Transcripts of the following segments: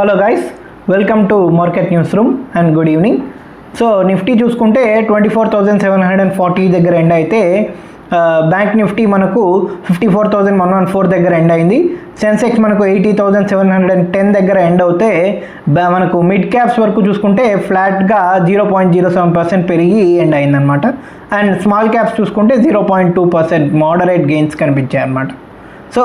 Hello guys, welcome to market news room and good evening. So Nifty చూసుకుంటే 24,740 దగ్గర end అయితే bank Nifty మనకు 54,114 దగ్గర ఎండ్ అయింది. సెన్సెక్స్ మనకు 80,710 దగ్గర ఎండ్ అవుతే మనకు మిడ్ క్యాప్స్ వరకు చూసుకుంటే ఫ్లాట్గా 0.07% పెరిగి ఎండ్ అయిందనమాట. అండ్ స్మాల్ క్యాప్స్ చూసుకుంటే 0.2% మోడరేట్ గెయిన్స్ కనిపించాయి అన్నమాట. సో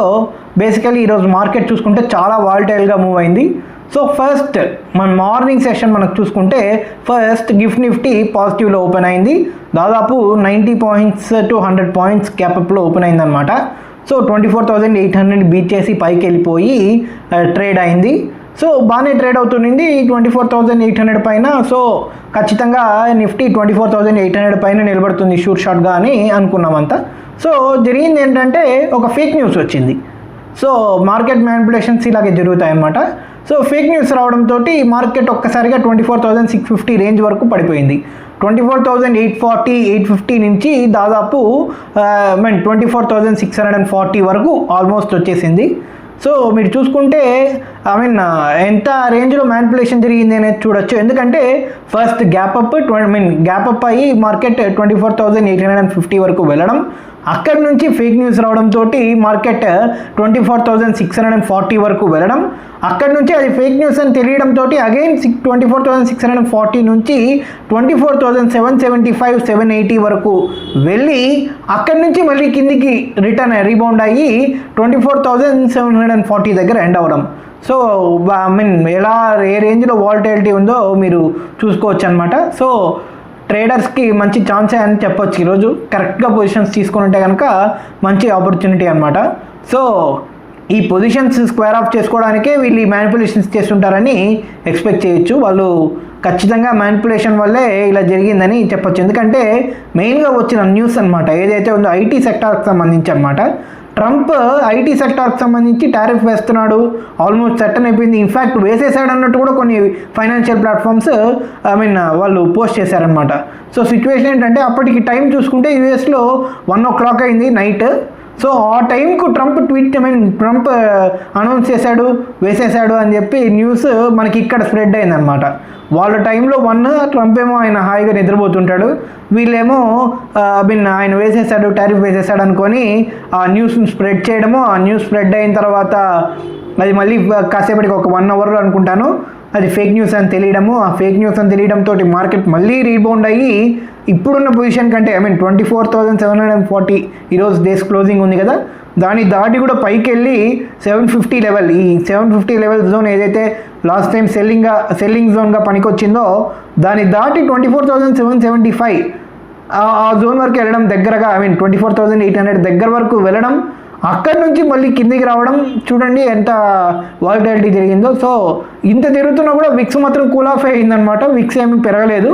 బేసికలీ ఈరోజు మార్కెట్ చూసుకుంటే చాలా వాలటైల్గా మూవ్ అయింది. సో ఫస్ట్ మన మార్నింగ్ సెషన్ మనకు చూసుకుంటే ఫస్ట్ గిఫ్ట్ నిఫ్టీ పాజిటివ్లో ఓపెన్ అయింది. దాదాపు 90 పాయింట్స్ టు 100 పాయింట్స్ క్యాప్లో ఓపెన్ అయిందనమాట. సో 24,800 బీట్ చేసి పైకి వెళ్ళిపోయి ట్రేడ్ అయింది. సో బాగానే ట్రేడ్ అవుతుంది 24,800 పైన. సో ఖచ్చితంగా నిఫ్టీ 24,800 పైన నిలబడుతుంది షూర్ షాట్గా అని అనుకున్నామంతా. సో జరిగింది ఏంటంటే ఒక ఫేక్ న్యూస్ వచ్చింది. సో మార్కెట్ మ్యానిపులేషన్స్ ఇలాగే జరుగుతాయన్నమాట. సో ఫేక్ న్యూస్ రావడంతో మార్కెట్ ఒక్కసారిగా 24,650 రేంజ్ వరకు పడిపోయింది. 24,840, 850 నుంచి దాదాపు 24,640 వరకు ఆల్మోస్ట్ వచ్చేసింది. సో మీరు చూసుకుంటే ఎంత రేంజ్లో మ్యానిపులేషన్ జరిగింది అనేది చూడొచ్చు. ఎందుకంటే ఫస్ట్ గ్యాప్ అప్ అయ్యి మార్కెట్ 24,850 వరకు వెళ్ళడం, అక్కడి నుంచి ఫేక్ న్యూస్ రావడంతో మార్కెట్ 24,640 వరకు వెళ్ళడం, అక్కడి నుంచి అది ఫేక్ న్యూస్ అని తెలియడంతో అగైన్ 24,640 నుంచి 24,775, 780 వరకు వెళ్ళి అక్కడి నుంచి మళ్ళీ కిందికి రిటర్న్ రీబౌండ్ అయ్యి 24,740 దగ్గర ఎండ్ అవ్వడం. సో ఎలా ఏ రేంజ్లో వాలటిలిటీ ఉందో మీరు చూసుకోవచ్చు అనమాట. సో ట్రేడర్స్కి మంచి ఛాన్సే అని చెప్పొచ్చు. ఈరోజు కరెక్ట్గా పొజిషన్స్ తీసుకుని ఉంటే కనుక మంచి ఆపర్చునిటీ అనమాట. సో ఈ పొజిషన్స్ స్క్వేర్ ఆఫ్ చేసుకోవడానికే వీళ్ళు ఈ మ్యానిపులేషన్స్ చేస్తుంటారని ఎక్స్పెక్ట్ చేయొచ్చు. వాళ్ళు ఖచ్చితంగా మ్యానిపులేషన్ వల్లే ఇలా జరిగిందని చెప్పొచ్చు. ఎందుకంటే మెయిన్గా వచ్చిన న్యూస్ అనమాట ఏదైతే ఉందో ఐటీ సెక్టార్కి సంబంధించి అనమాట. ట్రంప్ ఐటీ సెక్టార్కి సంబంధించి టారిఫ్ వేస్తున్నాడు, ఆల్మోస్ట్ సెటన్ అయిపోయింది, ఇన్ఫ్యాక్ట్ వేసేసాడు అన్నట్టు కూడా కొన్ని ఫైనాన్షియల్ ప్లాట్ఫామ్స్ వాళ్ళు పోస్ట్ చేశారనమాట. సో సిచ్యువేషన్ ఏంటంటే అప్పటికి టైం చూసుకుంటే యూఎస్లో 1 o'clock అయింది నైట్. సో ఆ టైంకు ట్రంప్ అనౌన్స్ చేశాడు, వేసేసాడు అని చెప్పి న్యూస్ మనకి ఇక్కడ స్ప్రెడ్ అయిందనమాట. వాళ్ళ టైంలో 1, ట్రంప్ ఏమో ఆయన హాయిగా నిద్రపోతుంటాడు, వీళ్ళేమో ఆయన వేసేసాడు, టారిఫ్ వేసేసాడు అనుకొని ఆ న్యూస్ని స్ప్రెడ్ చేయడము. ఆ న్యూస్ స్ప్రెడ్ అయిన తర్వాత అది మళ్ళీ కాసేపటికి ఒక 1 hour అనుకుంటాను అది ఫేక్ న్యూస్ అని తెలియడము. ఆ ఫేక్ న్యూస్ అని తెలియడంతో మార్కెట్ మళ్ళీ రీబౌండ్ అయ్యి ఇప్పుడున్న పొజిషన్ కంటే 24,740 ఈరోజు డేస్ క్లోజింగ్ ఉంది కదా, దాన్ని దాటి కూడా పైకి వెళ్ళి 750 లెవెల్, ఈ 750 లెవెల్ జోన్ ఏదైతే లాస్ట్ టైం సెల్లింగ్ జోన్గా పనికొచ్చిందో దాన్ని దాటి 24,775 ఆ జోన్ వరకు వెళ్ళడం, దగ్గరగా 24,800 దగ్గర వరకు వెళ్ళడం, అక్కడి నుంచి మళ్ళీ కిందికి రావడం. చూడండి ఎంత వాలటిలిటీ జరిగిందో. సో ఇంత తిరుగుతున్నా కూడా విక్స్ మాత్రం కూల్ ఆఫ్ అయిందనమాట. విక్స్ ఏమీ పెరగలేదు,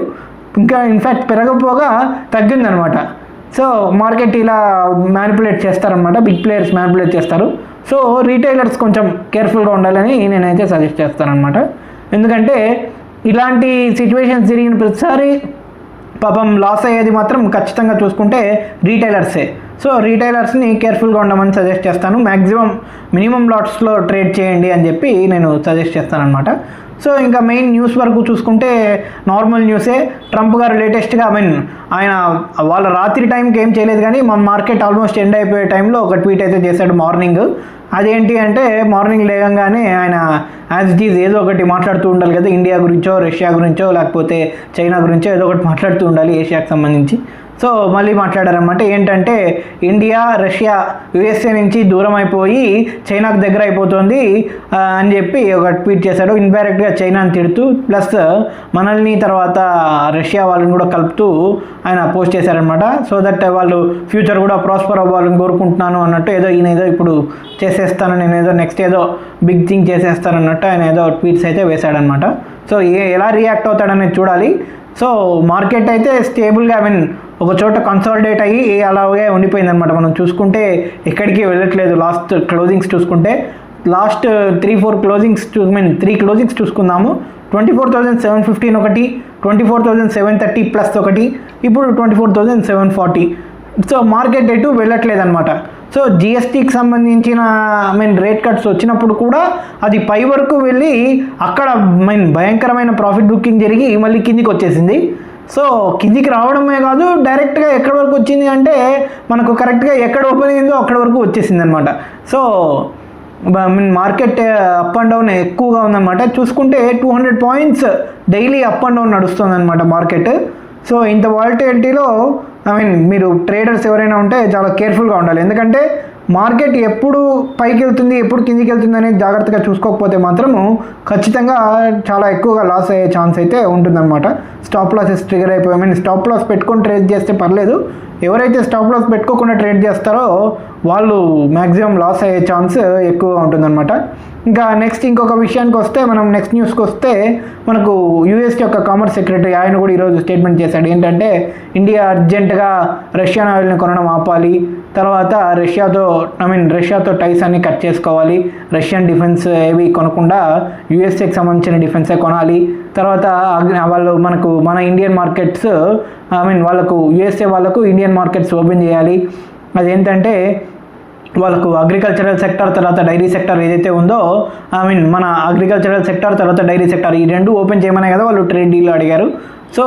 ఇంకా ఇన్ఫ్యాక్ట్ పెరగపోగా తగ్గిందనమాట. సో మార్కెట్ ఇలా మ్యానిపులేట్ చేస్తారనమాట, బిగ్ ప్లేయర్స్ మ్యానిపులేట్ చేస్తారు. సో రీటైలర్స్ కొంచెం కేర్ఫుల్గా ఉండాలని నేనైతే సజెస్ట్ చేస్తానమాట. ఎందుకంటే ఇలాంటి సిచ్యువేషన్స్ జరిగిన ప్రతిసారి పాపం లాస్ అయ్యేది మాత్రం ఖచ్చితంగా చూసుకుంటే రీటైలర్సే. సో రీటైలర్స్ని కేర్ఫుల్గా ఉండమని సజెస్ట్ చేస్తాను. మ్యాక్సిమం మినిమం లాట్స్లో ట్రేడ్ చేయండి అని చెప్పి నేను సజెస్ట్ చేస్తాను అనమాట. సో ఇంకా మెయిన్ న్యూస్ వరకు చూసుకుంటే నార్మల్ న్యూసే. ట్రంప్ గారు లేటెస్ట్గా ఆయన వాళ్ళ రాత్రి టైంకి ఏం చేయలేదు, కానీ మన మార్కెట్ ఆల్మోస్ట్ ఎండ్ అయిపోయే టైంలో ఒక ట్వీట్ అయితే చేశాడు మార్నింగ్. అదేంటి అంటే మార్నింగ్ లేకంగానే ఆయన యాజ్ ఇట్ ఈజ్ ఏదో ఒకటి మాట్లాడుతూ ఉండాలి కదా, ఇండియా గురించో, రష్యా గురించో, లేకపోతే చైనా గురించో ఏదో ఒకటి మాట్లాడుతూ ఉండాలి ఏషియాకి సంబంధించి. సో మళ్ళీ మాట్లాడారన్నమాట. ఏంటంటే ఇండియా, రష్యా యుఎస్ఏ నుంచి దూరం అయిపోయి చైనాకు దగ్గర అయిపోతుంది అని చెప్పి ఒక ట్వీట్ చేశాడు. ఇండైరెక్ట్గా చైనాని తిడుతూ ప్లస్ మనల్ని తర్వాత రష్యా వాళ్ళని కూడా కలుపుతూ ఆయన పోస్ట్ చేశారనమాట. సో దట్ వాళ్ళు ఫ్యూచర్ కూడా ప్రాస్పర్ అవ్వాలని కోరుకుంటున్నాను అన్నట్టు, ఈయన ఏదో ఇప్పుడు చేసేస్తాను, నేను ఏదో నెక్స్ట్ ఏదో బిగ్ థింగ్ చేసేస్తాను అన్నట్టు ఆయన ఏదో ట్వీట్స్ అయితే వేశాడనమాట. సో ఎలా రియాక్ట్ అవుతాడనేది చూడాలి. సో మార్కెట్ అయితే స్టేబుల్గా ఒక చోట కన్సాలిడేట్ అయ్యి అలాగే ఉండిపోయిందనమాట. మనం చూసుకుంటే ఎక్కడికి వెళ్ళట్లేదు. లాస్ట్ క్లోజింగ్స్ చూసుకుంటే లాస్ట్ 3 క్లోజింగ్స్ చూసుకుందాము. 24,715 ఒకటి, 24,730 ప్లస్ ఒకటి, ఇప్పుడు 24,740. సో మార్కెట్ ఎటు వెళ్ళట్లేదు అనమాట. సో జిఎస్టీకి సంబంధించిన రేట్ కట్స్ వచ్చినప్పుడు కూడా అది పై వరకు వెళ్ళి అక్కడ భయంకరమైన ప్రాఫిట్ బుకింగ్ జరిగి మళ్ళీ కిందికి వచ్చేసింది. సో కిందికి రావడమే కాదు, డైరెక్ట్గా ఎక్కడి వరకు వచ్చింది అంటే మనకు కరెక్ట్గా ఎక్కడ ఓపెన్ అయిందో అక్కడ వరకు వచ్చేసింది అనమాట. So market up and down ఎక్కువగా ఉందన్నమాట. చూసుకుంటే 200 points daily up and down నడుస్తుంది అనమాట మార్కెట్. సో ఇంత వాలటిలిటీలో మీరు ట్రేడర్స్ ఎవరైనా ఉంటే చాలా కేర్ఫుల్గా ఉండాలి. ఎందుకంటే మార్కెట్ ఎప్పుడు పైకి వెళ్తుంది ఎప్పుడు కిందికి వెళ్తుంది అనేది జాగ్రత్తగా చూసుకోకపోతే మాత్రము ఖచ్చితంగా చాలా ఎక్కువగా లాస్ అయ్యే ఛాన్స్ అయితే ఉంటుందన్నమాట. స్టాప్ లాసెస్ ట్రిగర్ అయిపోయి స్టాప్ లాస్ పెట్టుకొని ట్రేడ్ చేస్తే పర్లేదు, ఎవరైతే స్టాప్ లాస్ పెట్టుకోకుండా ట్రేడ్ చేస్తారో వాళ్ళు మ్యాక్సిమం లాస్ అయ్యే ఛాన్స్ ఎక్కువగా ఉంటుందన్నమాట. ఇంకా నెక్స్ట్ ఇంకొక విషయానికి వస్తే, మనం నెక్స్ట్ న్యూస్కి వస్తే, మనకు యూఎస్ యొక్క కామర్స్ సెక్రటరీ ఆయన కూడా ఈరోజు స్టేట్మెంట్ చేశాడు. ఏంటంటే ఇండియా అర్జెంటుగా రష్యన్ ఆయిల్ని కొనడం ఆపాలి, తర్వాత రష్యాతో టైస్ అన్ని కట్ చేసుకోవాలి, రష్యన్ డిఫెన్స్ ఏవి కొనకుండా యూఎస్ఏకి సంబంధించిన డిఫెన్సే కొనాలి, తర్వాత వాళ్ళు మన ఇండియన్ మార్కెట్స్ వాళ్ళకు యూఎస్ఏ వాళ్ళకు ఇండియన్ మార్కెట్స్ ఓపెన్ చేయాలి. అదేంటంటే వాళ్ళకు అగ్రికల్చరల్ సెక్టర్ తర్వాత డైరీ సెక్టర్ ఏదైతే ఉందో మన అగ్రికల్చరల్ సెక్టర్ తర్వాత డైరీ సెక్టర్ ఈ రెండు ఓపెన్ చేయమనే కదా వాళ్ళు ట్రేడ్ డీల్ అడిగారు. సో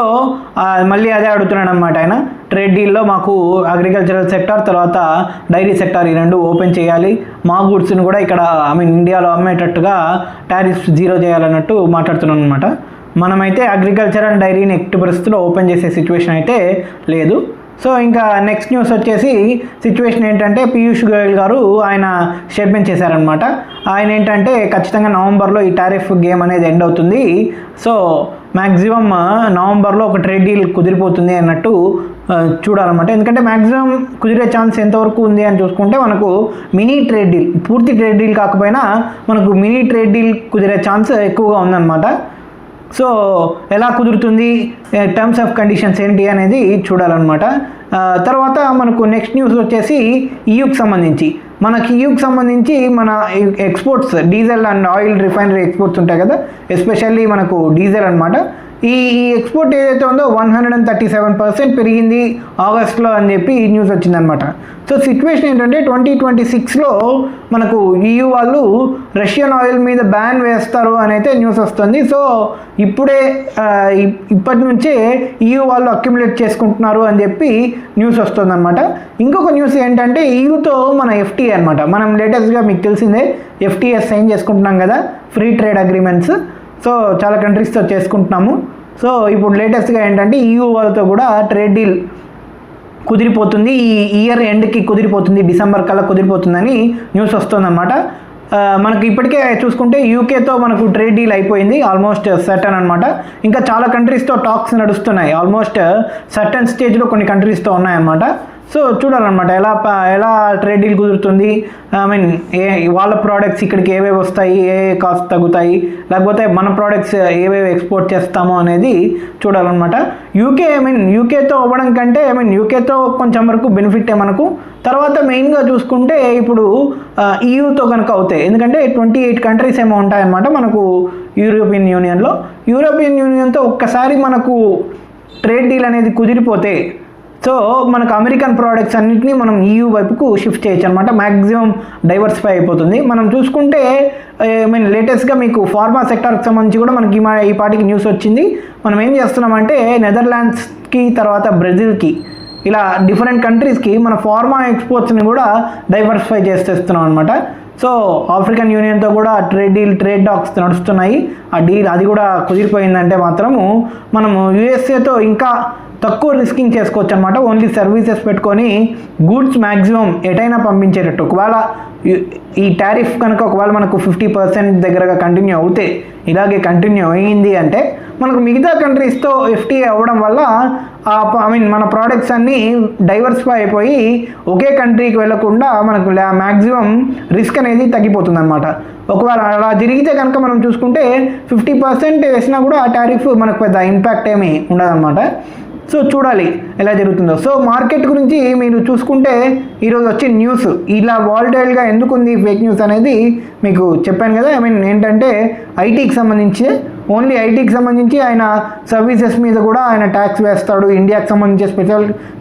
మళ్ళీ అదే అడుగుతున్నాడు అనమాట ఆయన. ట్రేడ్ డీల్లో మాకు అగ్రికల్చరల్ సెక్టర్ తర్వాత డైరీ సెక్టర్ ఈ రెండు ఓపెన్ చేయాలి, మా గూడ్స్ని కూడా ఇక్కడ ఇండియాలో అమ్మేటట్టుగా టారిఫ్స్ జీరో చేయాలన్నట్టు మాట్లాడుతున్నాను అనమాట. మనమైతే అగ్రికల్చర్ అండ్ డైరీని ఎట్టి పరిస్థితుల్లో ఓపెన్ చేసే సిచ్యువేషన్ అయితే లేదు. సో ఇంకా నెక్స్ట్ న్యూస్ వచ్చేసి సిచ్యువేషన్ ఏంటంటే పీయూష్ గోయల్ గారు ఆయన స్టేట్మెంట్ చేశారనమాట. ఆయన ఏంటంటే ఖచ్చితంగా నవంబర్లో ఈ టారిఫ్ గేమ్ అనేది ఎండ్ అవుతుంది, సో మ్యాక్సిమం నవంబర్లో ఒక ట్రేడ్ డీల్ కుదిరిపోతుంది అన్నట్టు చూడాలన్నమాట. ఎందుకంటే మ్యాక్సిమం కుదిరే ఛాన్స్ ఎంతవరకు ఉంది అని చూసుకుంటే మనకు మినీ ట్రేడ్ డీల్, పూర్తి ట్రేడ్ డీల్ కాకపోయినా మనకు మినీ ట్రేడ్ డీల్ కుదిరే ఛాన్స్ ఎక్కువగా ఉందన్నమాట. సో ఎలా కుదురుతుంది, టర్మ్స్ ఆఫ్ కండిషన్స్ ఏంటి అనేది చూడాలన్నమాట. తర్వాత మనకు నెక్స్ట్ న్యూస్ వచ్చేసి ఈయూకి సంబంధించి, మన exports diesel and oil refinery exports ఉంటాయి కదా, ఎస్పెషల్లీ మనకు డీజిల్ అనమాట. ఈ ఎక్స్పోర్ట్ ఏదైతే ఉందో 137% పెరిగింది ఆగస్ట్లో అని చెప్పి ఈ న్యూస్ వచ్చిందనమాట. సో సిచ్యువేషన్ ఏంటంటే 2026లో మనకు EU వాళ్ళు రష్యన్ ఆయిల్ మీద బ్యాన్ వేస్తారు అని అయితే న్యూస్ వస్తుంది. సో ఇప్పటి నుంచే EU వాళ్ళు అక్యుములేట్ చేసుకుంటున్నారు అని చెప్పి న్యూస్ వస్తుందన్నమాట. ఇంకొక న్యూస్ ఏంటంటే EUతో మన FTA అనమాట, మనం లేటెస్ట్గా మీకు తెలిసిందే FTA సైన్ చేసుకుంటున్నాం కదా, ఫ్రీ ట్రేడ్ అగ్రిమెంట్స్. సో చాలా కంట్రీస్తో చేసుకుంటున్నాము. సో ఇప్పుడు లేటెస్ట్గా ఏంటంటే EU వాళ్ళతో కూడా ట్రేడ్ డీల్ కుదిరిపోతుంది, ఈ ఇయర్ ఎండ్కి కుదిరిపోతుంది, డిసెంబర్ కల్లా కుదిరిపోతుందని న్యూస్ వస్తుందన్నమాట. మనకి ఇప్పటికే చూసుకుంటే యూకేతో మనకు ట్రేడ్ డీల్ అయిపోయింది, ఆల్మోస్ట్ సర్టన్ అనమాట. ఇంకా చాలా కంట్రీస్తో టాక్స్ నడుస్తున్నాయి, ఆల్మోస్ట్ సర్టన్ స్టేజ్లో కొన్ని కంట్రీస్తో ఉన్నాయన్నమాట. సో చూడాలన్నమాట ఎలా ట్రేడ్ డీల్ కుదురుతుంది, వాళ్ళ ప్రోడక్ట్స్ ఇక్కడికి ఏవేవి వస్తాయి, ఏ కాస్ట్ తగ్గుతాయి, లేకపోతే మన ప్రోడక్ట్స్ ఏవేవి ఎక్స్పోర్ట్ చేస్తామో అనేది చూడాలన్నమాట. యూకేతో అవ్వడం కంటే యూకేతో కొంచెం వరకు బెనిఫిటే మనకు. తర్వాత మెయిన్గా చూసుకుంటే ఇప్పుడు EUతో కనుక అవుతాయి, ఎందుకంటే 28 కంట్రీస్ ఏమో ఉంటాయన్నమాట మనకు యూరోపియన్ యూనియన్తో ఒక్కసారి మనకు ట్రేడ్ డీల్ అనేది కుదిరిపోతే, సో మనకు అమెరికన్ ప్రోడక్ట్స్ అన్నింటినీ మనం EU వైపుకు షిఫ్ట్ చేయొచ్చు అనమాట, మ్యాక్సిమం డైవర్సిఫై అయిపోతుంది. మనం చూసుకుంటే లేటెస్ట్గా మీకు ఫార్మా సెక్టార్కి సంబంధించి కూడా మనకి ఈ పాటికి న్యూస్ వచ్చింది. మనం ఏం చేస్తున్నామంటే నెదర్లాండ్స్కి తర్వాత బ్రెజిల్కి ఇలా డిఫరెంట్ కంట్రీస్కి మన ఫార్మా ఎక్స్పోర్ట్స్ని కూడా డైవర్సిఫై చేసేస్తున్నాం అనమాట. సో ఆఫ్రికన్ యూనియన్తో కూడా ట్రేడ్ టాక్స్ నడుస్తున్నాయి, ఆ డీల్ అది కూడా కుదిరిపోయిందంటే మాత్రము మనము USAతో ఇంకా తక్కువ రిస్కింగ్ చేసుకోవచ్చు అనమాట. ఓన్లీ సర్వీసెస్ పెట్టుకొని గూడ్స్ మ్యాక్సిమం ఎటైనా పంపించేటట్టు. ఒకవేళ ఈ టారిఫ్ కనుక ఒకవేళ మనకు 50% దగ్గరగా కంటిన్యూ అవుతే, ఇలాగే కంటిన్యూ అయ్యింది అంటే మనకు మిగతా కంట్రీస్తో FTA అవ్వడం వల్ల మన ప్రోడక్ట్స్ అన్నీ డైవర్సిఫై అయిపోయి ఒకే కంట్రీకి వెళ్లకుండా మనకు మ్యాక్సిమం రిస్క్ అనేది తగ్గిపోతుంది అనమాట. ఒకవేళ అలా జరిగితే కనుక మనం చూసుకుంటే 50% వేసినా కూడా ఆ టారిఫ్ మనకు పెద్ద ఇంపాక్ట్ ఏమీ ఉండదన్నమాట. సో చూడాలి ఎలా జరుగుతుందో. సో మార్కెట్ గురించి మీరు చూసుకుంటే ఈరోజు వచ్చే న్యూస్ ఇలా వాలటైల్గా ఎందుకు ఉంది ఫేక్ న్యూస్ అనేది మీకు చెప్పాను కదా. ఏంటంటే ఐటీకి సంబంధించి ఓన్లీ ఐటీకి సంబంధించి ఆయన సర్వీసెస్ మీద కూడా ఆయన ట్యాక్స్ వేస్తాడు, ఇండియాకి సంబంధించి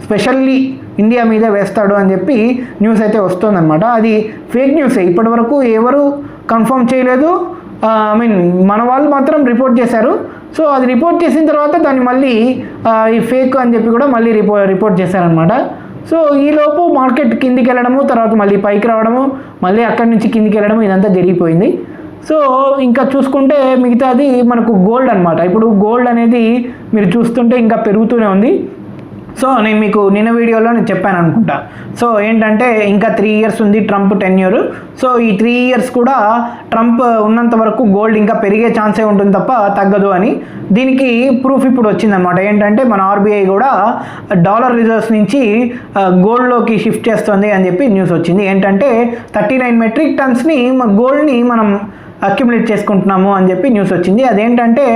స్పెషల్లీ ఇండియా మీదే వేస్తాడు అని చెప్పి న్యూస్ అయితే వస్తుందన్నమాట. అది ఫేక్ న్యూసే, ఇప్పటి వరకు ఎవరు కన్ఫర్మ్ చేయలేదు. ఐ మీన్ మన వాళ్ళు మాత్రం రిపోర్ట్ చేశారు. సో అది రిపోర్ట్ చేసిన తర్వాత దాన్ని మళ్ళీ ఈ ఫేక్ అని చెప్పి కూడా మళ్ళీ రిపోర్ట్ చేశారనమాట. సో ఈలోపు మార్కెట్ కిందికి వెళ్ళడము, తర్వాత మళ్ళీ పైకి రావడము, మళ్ళీ అక్కడి నుంచి కిందికి వెళ్ళడము, ఇదంతా జరిగిపోయింది. సో ఇంకా చూసుకుంటే మిగతాది మనకు గోల్డ్ అనమాట. ఇప్పుడు గోల్డ్ అనేది మీరు చూస్తుంటే ఇంకా పెరుగుతూనే ఉంది. సో నేను మీకు నిన్న వీడియోలో నేను చెప్పాను అనుకుంటా. సో ఏంటంటే ఇంకా 3 years ఉంది ట్రంప్ టెన్యూర్. సో ఈ 3 years కూడా ట్రంప్ ఉన్నంత వరకు గోల్డ్ ఇంకా పెరిగే ఛాన్సే ఉంటుంది తప్ప తగ్గదు అని. దీనికి ప్రూఫ్ ఇప్పుడు వచ్చిందనమాట. ఏంటంటే మన ఆర్బీఐ కూడా డాలర్ రిజర్వ్స్ నుంచి గోల్డ్లోకి షిఫ్ట్ చేస్తుంది అని చెప్పి న్యూస్ వచ్చింది. ఏంటంటే 39 మెట్రిక్ టన్స్ని గోల్డ్ని మనం అక్యుములేట్ చేసుకుంటున్నాము అని చెప్పి న్యూస్ వచ్చింది. అదేంటంటే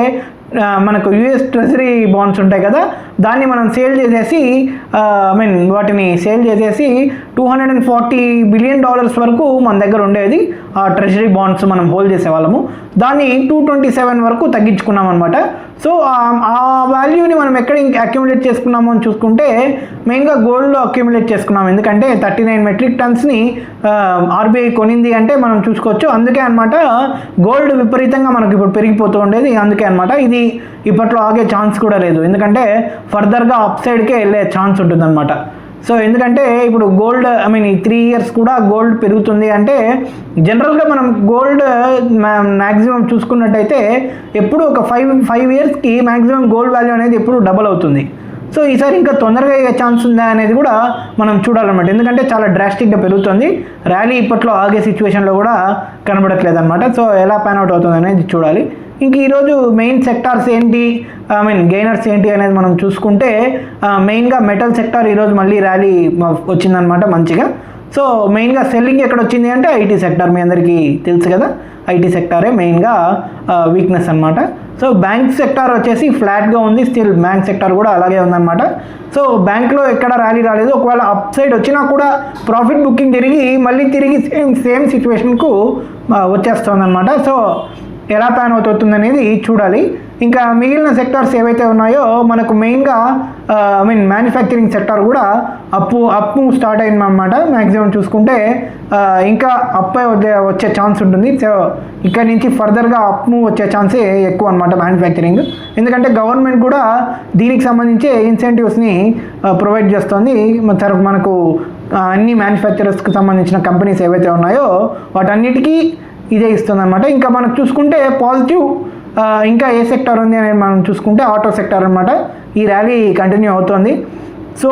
మనకు యుఎస్ ట్రెజరీ బాండ్స్ ఉంటాయి కదా, దాన్ని మనం సేల్ చేసేసి వాటిని సేల్ చేసేసి $240 బిలియన్ వరకు మన దగ్గర ఉండేది ఆ ట్రెజరీ బాండ్స్ మనం హోల్డ్ చేసేవాళ్ళము. దాన్ని 227 వరకు తగ్గించుకున్నాం అనమాట. సో ఆ వాల్యూని మనం ఎక్కడ అక్యుములేట్ చేసుకున్నాము అని చూసుకుంటే మెయిన్గా గోల్డ్లో అక్యుములేట్ చేసుకున్నాం. ఎందుకంటే 39 మెట్రిక్ టన్స్ని ఆర్బీఐ కొనింది అంటే మనం చూసుకోవచ్చు. అందుకే అనమాట గోల్డ్ విపరీతంగా మనకి ఇప్పుడు పెరిగిపోతూ ఉండేది. అందుకే అనమాట ఇది ఇప్పట్లో ఆగే ఛాన్స్ కూడా లేదు, ఎందుకంటే ఫర్దర్గా అప్ సైడ్కే వెళ్ళే ఛాన్స్ ఉంటుందన్నమాట. సో ఎందుకంటే ఇప్పుడు గోల్డ్ ఈ 3 years కూడా గోల్డ్ పెరుగుతుంది అంటే జనరల్గా మనం గోల్డ్ మ్యాక్సిమం చూసుకున్నట్టయితే ఎప్పుడు ఒక 5 yearsకి మ్యాక్సిమం గోల్డ్ వాల్యూ అనేది ఎప్పుడు డబల్ అవుతుంది. సో ఈసారి ఇంకా తొందరగా అయ్యే ఛాన్స్ ఉందా అనేది కూడా మనం చూడాలన్నమాట. ఎందుకంటే చాలా డ్రాస్టిక్గా పెరుగుతుంది. ర్యాలీ ఇప్పట్లో ఆగే సిచ్యువేషన్లో కూడా కనబడట్లేదు అనమాట. సో ఎలా ప్యాన్ అవుట్ అవుతుంది అనేది చూడాలి. ఇంక ఈరోజు మెయిన్ సెక్టార్స్ ఏంటి, గెయినర్స్ ఏంటి అనేది మనం చూసుకుంటే మెయిన్గా మెటల్ సెక్టార్ ఈరోజు మళ్ళీ ర్యాలీ వచ్చిందనమాట మంచిగా. సో మెయిన్గా సెల్లింగ్ ఎక్కడ వచ్చింది అంటే ఐటీ సెక్టార్, మీ అందరికీ తెలుసు కదా, ఐటీ సెక్టారే మెయిన్గా వీక్నెస్ అనమాట. సో బ్యాంక్ సెక్టార్ వచ్చేసి ఫ్లాట్గా ఉంది, స్టిల్ బ్యాంక్ సెక్టార్ కూడా అలాగే ఉందన్నమాట. సో బ్యాంక్లో ఎక్కడ ర్యాలీ రాలేదు. ఒకవేళ అప్ సైడ్ వచ్చినా కూడా ప్రాఫిట్ బుకింగ్ మళ్ళీ తిరిగి సేమ్ సిచ్యువేషన్కు వచ్చేస్తుందన్నమాట. సో ఎలా ప్యాన్ అవుతుంది అనేది చూడాలి. ఇంకా మిగిలిన సెక్టార్స్ ఏవైతే ఉన్నాయో మనకు మెయిన్గా మ్యానుఫ్యాక్చరింగ్ సెక్టార్ కూడా అప్ స్టార్ట్ అయిందన్నమాట. మ్యాక్సిమం చూసుకుంటే ఇంకా అప్ వచ్చే ఛాన్స్ ఉంటుంది. సో ఇక్కడ నుంచి ఫర్దర్గా అప్ వచ్చే ఛాన్సే ఎక్కువ అనమాట మ్యానుఫ్యాక్చరింగ్. ఎందుకంటే గవర్నమెంట్ కూడా దీనికి సంబంధించి ఇన్సెంటివ్స్ని ప్రొవైడ్ చేస్తుంది. మనకు అన్ని మ్యానుఫ్యాక్చరర్స్కి సంబంధించిన కంపెనీస్ ఏవైతే ఉన్నాయో వాటన్నిటికీ ఇదే ఇస్తుంది అనమాట. ఇంకా మనకు చూసుకుంటే పాజిటివ్ ఇంకా ఏ సెక్టార్ ఉంది అనేది మనం చూసుకుంటే ఆటో సెక్టార్ అనమాట. ఈ ర్యాలీ కంటిన్యూ అవుతుంది. సో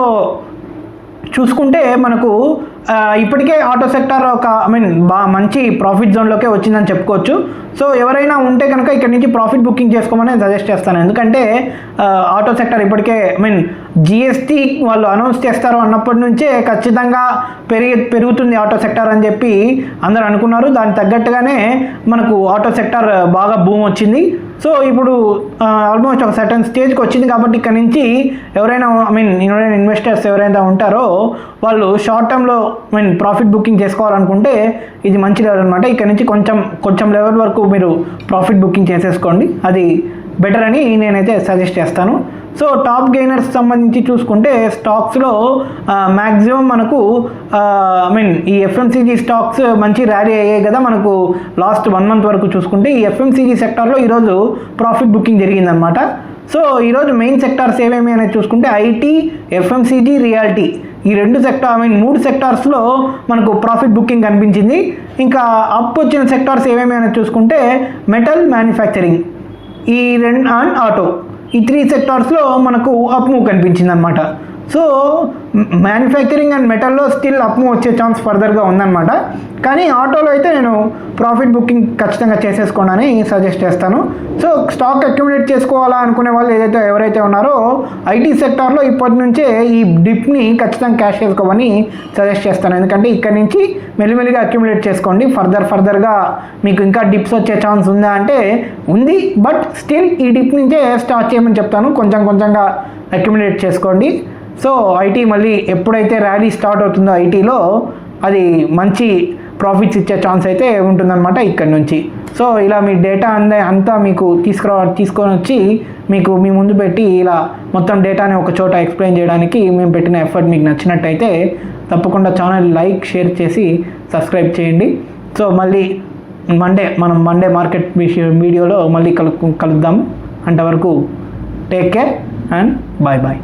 చూసుకుంటే మనకు ఇప్పటికే ఆటో సెక్టార్ ఒక మంచి ప్రాఫిట్ జోన్లోకే వచ్చిందని చెప్పుకోవచ్చు. సో ఎవరైనా ఉంటే కనుక ఇక్కడ నుంచి ప్రాఫిట్ బుకింగ్ చేసుకోమని సజెస్ట్ చేస్తాను. ఎందుకంటే ఆటో సెక్టార్ ఇప్పటికే జిఎస్టీ వాళ్ళు అనౌన్స్ చేస్తారు అన్నప్పటి నుంచే ఖచ్చితంగా పెరుగుతుంది ఆటో సెక్టార్ అని చెప్పి అందరూ అనుకున్నారు. దానికి తగ్గట్టుగానే మనకు ఆటో సెక్టార్ బాగా బూమ్ వచ్చింది. సో ఇప్పుడు ఆల్మోస్ట్ ఒక సర్టన్ స్టేజ్కి వచ్చింది కాబట్టి ఇక్కడ నుంచి ఎవరైనా ఇన్వెస్టర్స్ ఎవరైనా ఉంటారో వాళ్ళు షార్ట్ టర్మ్లో ప్రాఫిట్ బుకింగ్ చేసుకోవాలనుకుంటే ఇది మంచి లెవెల్ అనమాట. ఇక్కడ నుంచి కొంచెం లెవెల్ వరకు మీరు ప్రాఫిట్ బుకింగ్ చేసేసుకోండి, అది బెటర్ అని నేనైతే సజెస్ట్ చేస్తాను. సో టాప్ గెయినర్స్ సంబంధించి చూసుకుంటే స్టాక్స్లో మ్యాక్సిమం మనకు ఈ ఎఫ్ఎంసీజీ స్టాక్స్ మంచి ర్యాలీ అయ్యాయి కదా మనకు లాస్ట్ 1 month వరకు చూసుకుంటే. ఈ ఎఫ్ఎంసీజీ సెక్టార్లో ఈరోజు ప్రాఫిట్ బుకింగ్ జరిగిందనమాట. సో ఈరోజు మెయిన్ సెక్టార్స్ ఏమేమి అనేది చూసుకుంటే ఐటీ, ఎఫ్ఎంసీజీ, రియాలిటీ, ఈ 3 సెక్టార్స్లో మనకు ప్రాఫిట్ బుకింగ్ కనిపించింది. ఇంకా అప్ వచ్చిన సెక్టార్స్ ఏమేమి అనేది చూసుకుంటే మెటల్, మ్యానుఫ్యాక్చరింగ్ అండ్ ఆటో, ఈ 3 సెక్టార్స్లో మనకు అప్ మూవ్ కనిపించింది అనమాట. సో మ్యానుఫ్యాక్చరింగ్ అండ్ మెటల్లో స్టిల్ అప్ మూవ్ వచ్చే ఛాన్స్ ఫర్దర్గా ఉందన్నమాట. కానీ ఆటోలో అయితే నేను ప్రాఫిట్ బుకింగ్ ఖచ్చితంగా చేసేసుకోండి అని సజెస్ట్ చేస్తాను. సో స్టాక్ అక్యుములేట్ చేసుకోవాలా అనుకునే వాళ్ళు ఎవరైతే ఉన్నారో ఐటీ సెక్టార్లో ఇప్పటి నుంచే ఈ డిప్ని ఖచ్చితంగా క్యాష్ చేసుకోమని సజెస్ట్ చేస్తాను. ఎందుకంటే ఇక్కడ నుంచి మెల్లిమెల్లిగా అక్యుములేట్ చేసుకోండి. ఫర్దర్గా మీకు ఇంకా డిప్స్ వచ్చే ఛాన్స్ ఉందా అంటే ఉంది, బట్ స్టిల్ ఈ డిప్ నుంచే స్టార్ట్ చేయమని చెప్తాను. కొంచెంగా అక్యుములేట్ చేసుకోండి. సో ఐటీ మళ్ళీ ఎప్పుడైతే ర్యాలీ స్టార్ట్ అవుతుందో ఐటీలో అది మంచి ప్రాఫిట్స్ ఇచ్చే ఛాన్స్ అయితే ఉంటుందన్నమాట ఇక్కడ నుంచి. సో ఇలా మీ డేటా అంతా మీకు తీసుకొని వచ్చి మీకు మీ ముందు పెట్టి ఇలా మొత్తం డేటాని ఒక చోట ఎక్స్ప్లెయిన్ చేయడానికి మేము పెట్టిన ఎఫర్ట్ మీకు నచ్చినట్టయితే తప్పకుండా ఛానల్ లైక్ షేర్ చేసి సబ్స్క్రైబ్ చేయండి. సో మళ్ళీ మనం మండే మార్కెట్ వీడియోలో మళ్ళీ కలుద్దాం. అంతవరకు టేక్ కేర్ అండ్ బాయ్.